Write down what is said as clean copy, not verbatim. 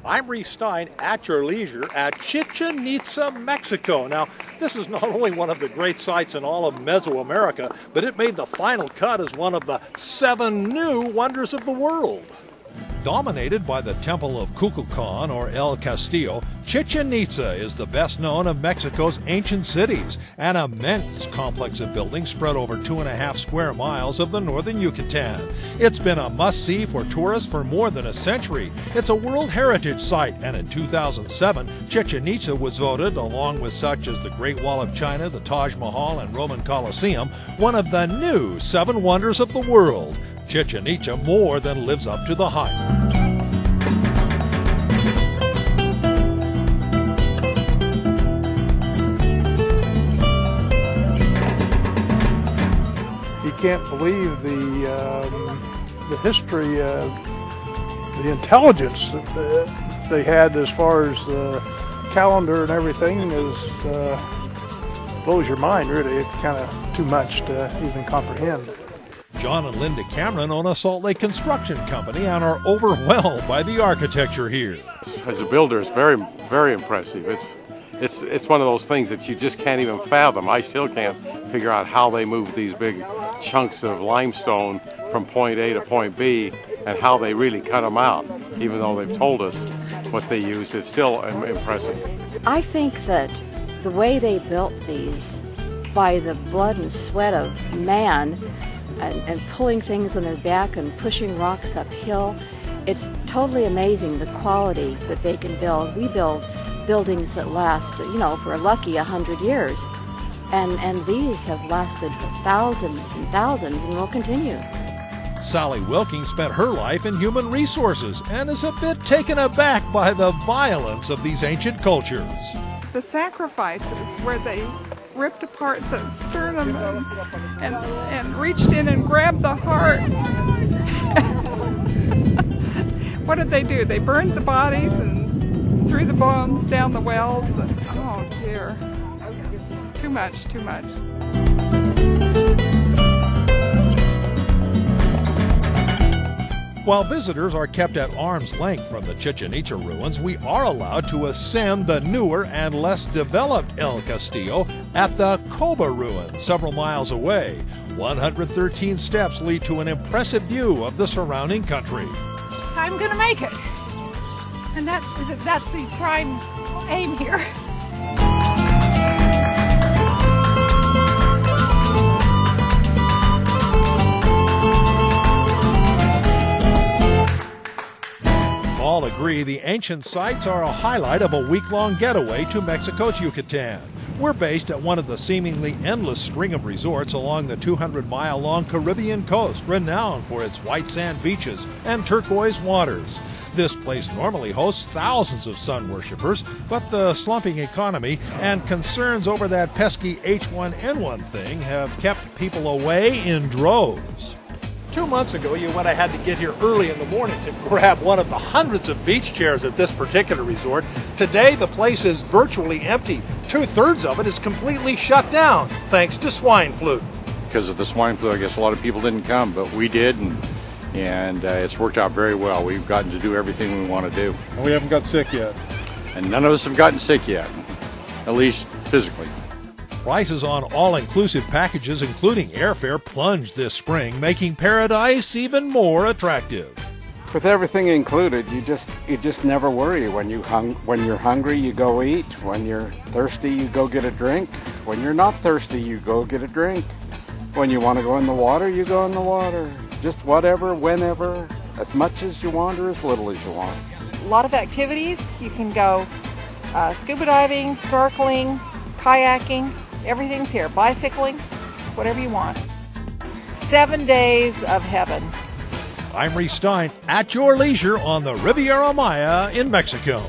I'm Reece Stein at your leisure at Chichen Itza, Mexico. Now, this is not only one of the great sites in all of Mesoamerica, but it made the final cut as one of the 7 new wonders of the world. Dominated by the Temple of Kukulkan, or El Castillo, Chichen Itza is the best known of Mexico's ancient cities, an immense complex of buildings spread over 2.5 square miles of the northern Yucatan. It's been a must-see for tourists for more than a century. It's a World Heritage Site, and in 2007, Chichen Itza was voted, along with such as the Great Wall of China, the Taj Mahal, and Roman Colosseum, one of the new 7 wonders of the world. Chichen Itza more than lives up to the hype. You can't believe the history, the intelligence that they had as far as the calendar and everything blows your mind, really. It's kind of too much to even comprehend. John and Linda Cameron own a Salt Lake construction company and are overwhelmed by the architecture here. As a builder, it's very, very impressive. It's one of those things that you just can't even fathom. I still can't figure out how they moved these big chunks of limestone from point A to point B and how they really cut them out. Even though they've told us what they used, it's still impressive. I think that the way they built these, by the blood and sweat of man, and pulling things on their back and pushing rocks uphill, it's totally amazing the quality that they can build. We build buildings that last, you know, if we're lucky, 100 years. And these have lasted for thousands and thousands and will continue. Sally Wilking spent her life in human resources and is a bit taken aback by the violence of these ancient cultures. The sacrifices where they ripped apart the sternum and reached in and grabbed the heart. What did they do? They burned the bodies and threw the bones down the wells. And, oh dear. Too much, too much. While visitors are kept at arm's length from the Chichen Itza ruins, we are allowed to ascend the newer and less developed El Castillo at the Coba ruins, several miles away. 113 steps lead to an impressive view of the surrounding country. I'm going to make it, and that's the prime aim here. All agree the ancient sites are a highlight of a week-long getaway to Mexico's Yucatan. We're based at one of the seemingly endless string of resorts along the 200-mile-long Caribbean coast, renowned for its white sand beaches and turquoise waters. This place normally hosts thousands of sun worshippers, but the slumping economy and concerns over that pesky H1N1 thing have kept people away in droves. 2 months ago, you went ahead to get here early in the morning to grab one of the hundreds of beach chairs at this particular resort. Today, the place is virtually empty. 2/3 of it is completely shut down, thanks to swine flu. Because of the swine flu, I guess a lot of people didn't come, but we did, and it's worked out very well. We've gotten to do everything we want to do. And we haven't got sick yet. And none of us have gotten sick yet, at least physically. Prices on all-inclusive packages, including airfare, plunged this spring, making paradise even more attractive. With everything included, you just never worry. When you're hungry, you go eat. When you're thirsty, you go get a drink. When you're not thirsty, you go get a drink. When you want to go in the water, you go in the water. Just whatever, whenever, as much as you want or as little as you want. A lot of activities. You can go scuba diving, snorkeling, kayaking. Everything's here. Bicycling, whatever you want. 7 days of heaven. I'm Reece Stein at your leisure on the Riviera Maya in Mexico.